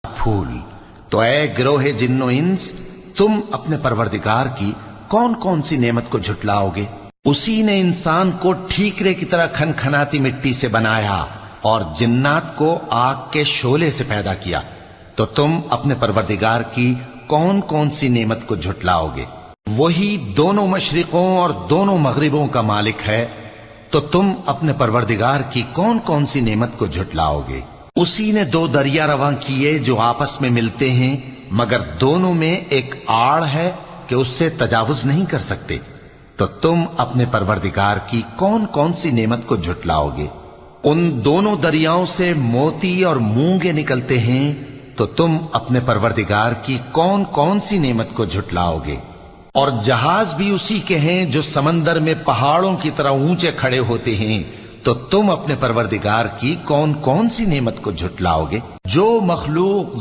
پھول۔ تو اے گروہ جن و انس، تم اپنے پروردگار کی کون کون سی نعمت کو جھٹلاؤ گے؟ اسی نے انسان کو ٹھیکرے کی طرح کھنکھناتی مٹی سے بنایا اور جنات کو آگ کے شعلے سے پیدا کیا، تو تم اپنے پروردگار کی کون کون سی نعمت کو جھٹلاؤ گے؟ وہی دونوں مشرقوں اور دونوں مغربوں کا مالک ہے، تو تم اپنے پروردگار کی کون کون سی نعمت کو جھٹلاؤ گے؟ اسی نے دو دریا رواں کیے جو آپس میں ملتے ہیں، مگر دونوں میں ایک آڑ ہے کہ اس سے تجاوز نہیں کر سکتے، تو تم اپنے پروردگار کی کون کون سی نعمت کو جھٹلاؤ گے؟ ان دونوں دریاؤں سے موتی اور مونگے نکلتے ہیں، تو تم اپنے پروردگار کی کون کون سی نعمت کو جھٹلاؤ گے؟ اور جہاز بھی اسی کے ہیں جو سمندر میں پہاڑوں کی طرح اونچے کھڑے ہوتے ہیں، تو تم اپنے پروردگار کی کون کون سی نعمت کو جھٹلاؤ گے؟ جو مخلوق